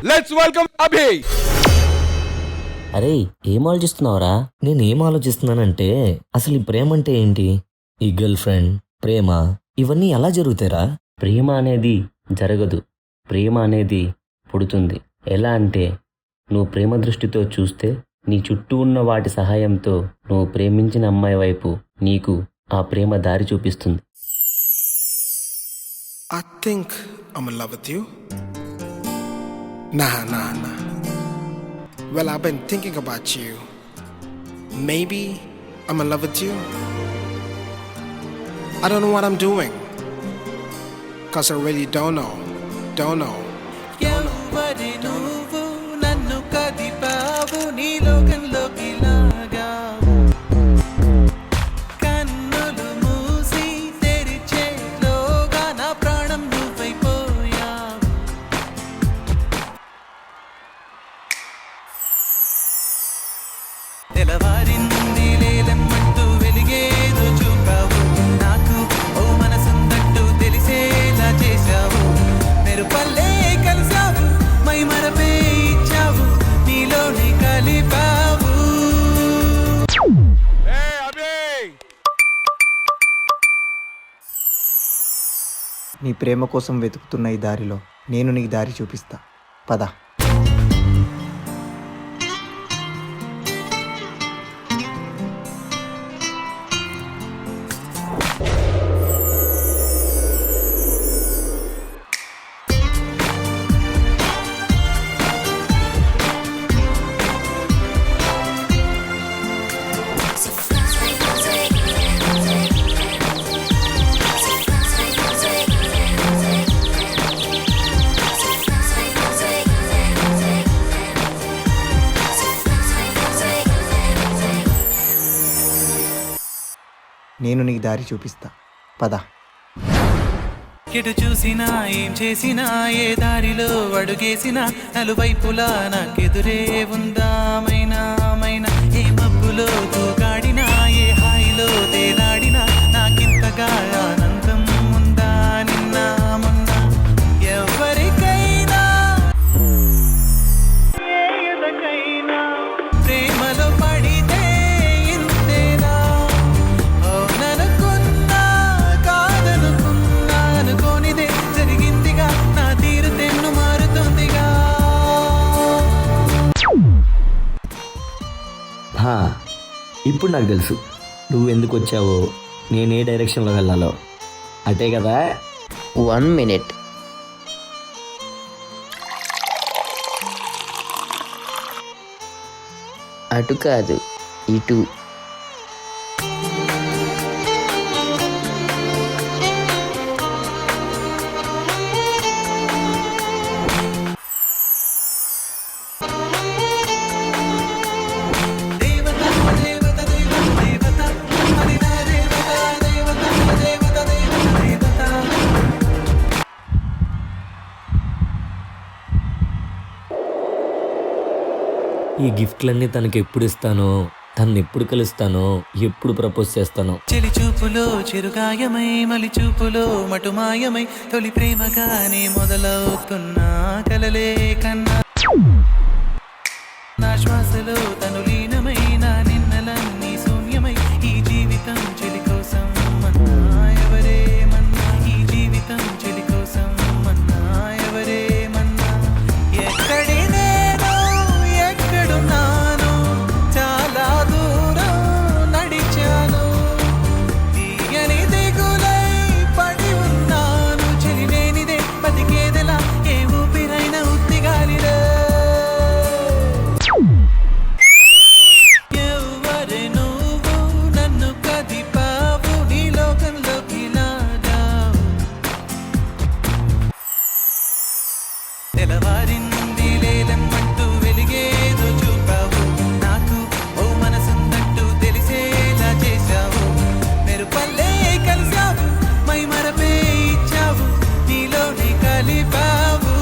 Let's welcome అభి. అరే ఏం ఆలోచిస్తున్నావురా? నేనేం ఆలోచిస్తున్నానంటే అసలు ఈ ప్రేమ అంటే ఏంటి, ఈ గర్ల్ ఫ్రెండ్ ప్రేమ ఇవన్నీ ఎలా జరుగుతాయిరా? ప్రేమ అనేది జరగదు, ప్రేమ అనేది పుడుతుంది. ఎలా అంటే నువ్వు ప్రేమ దృష్టితో చూస్తే నీ చుట్టూ ఉన్న వాటి సహాయంతో నువ్వు ప్రేమించిన అమ్మాయి వైపు నీకు ఆ ప్రేమ దారి చూపిస్తుంది. I think I'm in love with you. Nah. Well, I've been thinking about you. Maybe I'm in love with you. I don't know what I'm doing. Cause I really don't know. ఎవరి నువ్వు నన్ను కదిపావు నీ లోకంలోకి లాగావు, కన్నులు మూసి తెరిచేలోగా నా ప్రాణం నువ్వైపోయావు. తెలవారింది లేలమ్మంటూ వెలిగేదో చూపావు, నాకు ఓ మనసుందంటూ తెలిసేలా చేశావు. మెరుపల్లే కలిసావు, మై మరపే ఇచ్చావు, నీలోని కలిపావు. Hey అభి. నీ ప్రేమ కోసం వెతుకుతున్న ఈ దారిలో నేను నీకు దారి చూపిస్తా, పద. నేను నీకు దారి చూపిస్తా, పద. ఎటు చూసినా ఏం చేసినా ఏ దారిలో అడుగేసినా నలువైపులా నాకెదురే ఉందామైనా ఏ మబ్బులో తూగాడినా ఏ హాయిలో తేలాడినా నాకింతగా ఆనందం ఉందా నిన్న మొన్న. ఎవరికైనా ఏ ఎదకైనా ప్రేమలో పడితే ఇంతేనా, అవుననుకున్నా కాదనుకున్నా అనుకోనిదే జరిగిందిగా, నా తీరు తెన్ను మారుతుందిగా. ఇప్పుడు నాకు తెలుసు నువ్వు ఎందుకు వచ్చావో, నేను ఏ డైరెక్షన్లో వెళ్ళాలో. అటే కదా. 1 minute. అటు కాదు, ఇటు. దేవత దేవత దేవత దేవత అది నా దేవత దేవత దేవత దేవత. ఈ గిఫ్ట్లన్నీ తనకి ఎప్పుడు ఇస్తానో, తను ఎప్పుడు కలుస్తానో, ఎప్పుడు ప్రపోజ్ చేస్తానో. చెలి చూపులో చిరుగాయమై మలి చూపులో మటుమాయమై తొలి ప్రేమగానే మొదలవుతున్నా కలలే కన్నా. నా శ్వాసలో తను లీనమై నా నిన్నలన్నీ శూన్యమై ఈ జీవితం చెలి కోసం మన్నా ఎవరేమన్నా, ఈ జీవితం చెలి కోసం మన్నా ఎవరేమన్నా. ఎక్కడి నేను ఎక్కడున్నాను, చాలా దూరం నడిచాను, తీయని దిగులై పడి ఉన్నాను. చెలిలేనిదే బతికేదెలా, ఏ ఊపిరైన ఉత్తిగాలిరే. ఎవరి నువ్వు నన్ను కదిపావు నీ లోకంలోకి లాగావు. తెలవారింది లేలమ్మంటూ వెలిగేదో చూపావు, నాకు ఓ మనసుందంటూ తెలిసేలా చేశావు. మెరుపల్లే కలిసావు, మై మరపే ఇచ్చావు, నీలోని కలిపావు.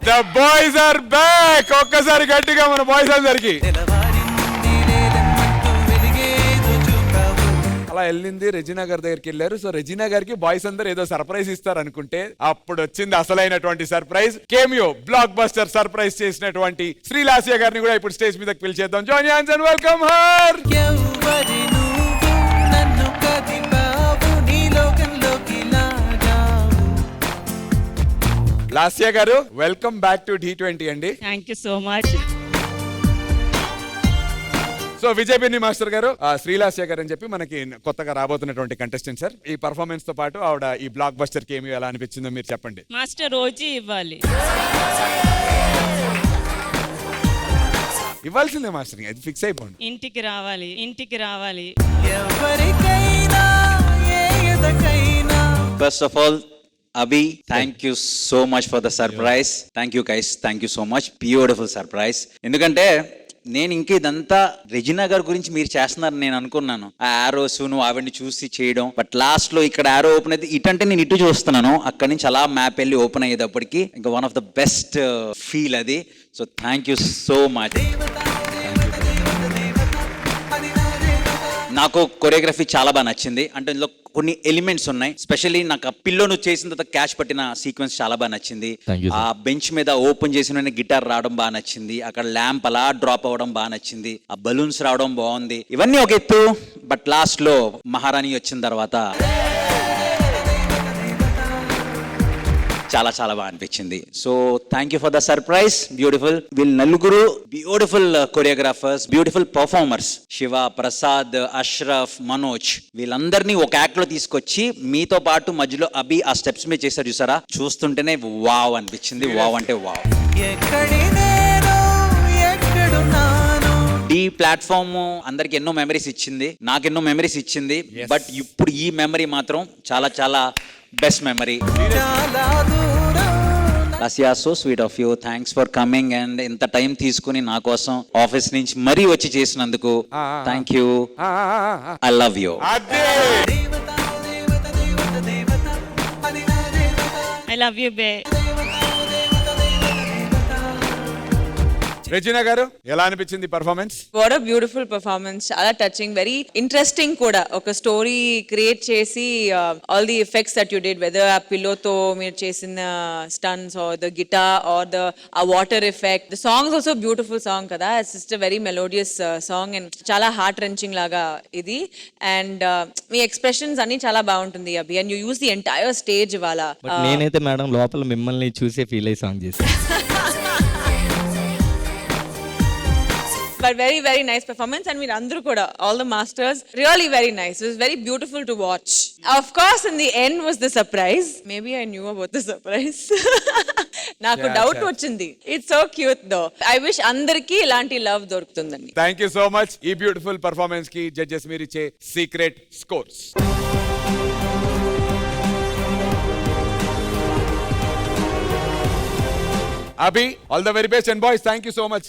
The boys are back. ఒక్కసారి గట్టిగా మన బాయ్స్ అందరికి. తెలవారింది లేదన్నట్టు వెలిగేదో చూపావు. అలా వెళ్ళింది రెజినా గారి దగ్గరికి వెళ్ళారు. సో రెజినా గారికి బాయ్స్ అందరు ఏదో సర్ప్రైజ్ ఇస్తారు అనుకుంటే అప్పుడు వచ్చింది అసలైనటువంటి surprise. Cameo blockbuster surprise చేసినటువంటి శ్రీలాస్య గారిని కూడా ఇప్పుడు స్టేజ్ మీదకి పిలిచేద్దాం. Join hands and welcome her. ఎవ్వరి నువ్వు నన్ను కదిపావు, నీ లోకంలోకి లాగావు. లాస్య గారు వెల్కమ్ బ్యాక్ టు T20 అండి. Thank you so much. So Vijay Binny master గారు, శ్రీలాస్య గారు అని చెప్పి మనకి కొత్తగా రాబోతున్నటువంటి కంటెస్టెంట్ సార్. ఈ పర్ఫార్మెన్స్ తో పాటు ఆవిడ ఈ బ్లాక్ బస్టర్ కేమియో ఎలా అనిపించిందో మీరు చెప్పండి. మాస్టర్ రోజు ఇవ్వాలి. ఇవ్వాల్సిందే మాస్టర్, అది ఫిక్స్ అయిపోండి. ఇంటికి రావాలి, ఇంటికి రావాలి. ఎవరికైనా ఏ ఎదకైనా First of all, Abhi, thank you so much for the surprise. Thank you guys. Thank you so much. Beautiful surprise. ఎందుకంటే నేను ఇంక ఇదంతా రెజినా గారి గురించి మీరు చేస్తున్నారని నేను అనుకున్నాను. ఆ ఆరోస్ నువ్వు ఆవిడని చూసి చేయడం, బట్ లాస్ట్ లో ఇక్కడ ఆరో ఓపెన్ అయితే ఇటంటే నేను ఇటు చూస్తున్నాను, అక్కడి నుంచి అలా మ్యాప్ వెళ్ళి ఓపెన్ అయ్యేటప్పటికి ఇంకా one of the best feel అది. So thank you so much. నాకు కొరియోగ్రఫీ చాలా బాగా నచ్చింది. అంటే ఇందులో కొన్ని ఎలిమెంట్స్ ఉన్నాయి. స్పెషల్లీ నాకు ఆ పిల్లోను చేసిన తర్వాత క్యాచ్ పట్టిన సీక్వెన్స్ చాలా బాగా నచ్చింది. ఆ బెంచ్ మీద ఓపెన్ చేసిన గిటార్ రావడం బాగా నచ్చింది. అక్కడ ల్యాంప్ అలా డ్రాప్ అవ్వడం బాగా నచ్చింది. ఆ బలూన్స్ రావడం బాగుంది. ఇవన్నీ ఒక ఎత్తు, బట్ లాస్ట్ లో మహారాణి వచ్చిన తర్వాత చాలా చాలా బాగా అనిపించింది. So thank you for the surprise. Beautiful. వీళ్ళు నలుగురు beautiful choreographers, beautiful performers. Shiva, Prasad, Ashraf, Manoj వీళ్ళందరినీ ఒక యాక్ట్ లో తీసుకొచ్చి మీతో పాటు మధ్యలో అభి ఆ స్టెప్స్ మీద చేశారు చూసారా, చూస్తుంటేనే వావ్ అనిపించింది. వావ్ అంటే వావ్. ఎక్కడి నేను ఎక్కడున్నాను. ఈ ప్లాట్ఫామ్ అందరికి ఎన్నో మెమరీస్ ఇచ్చింది, నాకెన్నో మెమరీస్ ఇచ్చింది. బట్ ఇప్పుడు ఈ మెమరీ మాత్రం చాలా చాలా బెస్ట్ మెమరీ. చాలా దూరం Lasya, so sweet of you. Thanks for coming and ఇంత టైం తీసుకుని నా కోసం ఆఫీస్ నుంచి మరీ వచ్చి చేసినందుకు thank you. I love you. అదే దేవత దేవత దేవత దేవత అది నా దేవత. I love you bae. Regina గారు ఎలా అనిపించింది performance? What a beautiful performance. చాలా టచింగ్, వెరీ ఇంట్రెస్టింగ్ కూడా. ఒక స్టోరీ క్రియేట్ చేసి all the effects that you did, whether ఆ పిల్లోతో మీరు చేసిన stunts are the guitar or the uh water effect. The songs also beautiful song కదా. It's just very melodious song and చాలా heart wrenching లాగా ఇది. And మీ ఎక్స్ప్రెషన్స్ అన్ని చాలా బాగుంటుంది Abhi. And you use the entire stage ఇవాళ. నేనైతే మేడం లోపల మిమ్మల్ని చూసే ఫీల్ అయ్యి సాంగ్ చేశాను. But very, very nice performance. And we're andru kuda, all the masters, really very nice. It was very beautiful to watch. Of course, in the end was the surprise. Maybe I knew about the surprise. Naku doubt vachindi. It's so cute though. I wish andarki ilanti love dorukundandi. Thank you so much. ఈ beautiful performance కి judges మీరు ఇచ్చే secret scores. Abhi, all the very best and boys thank you so much.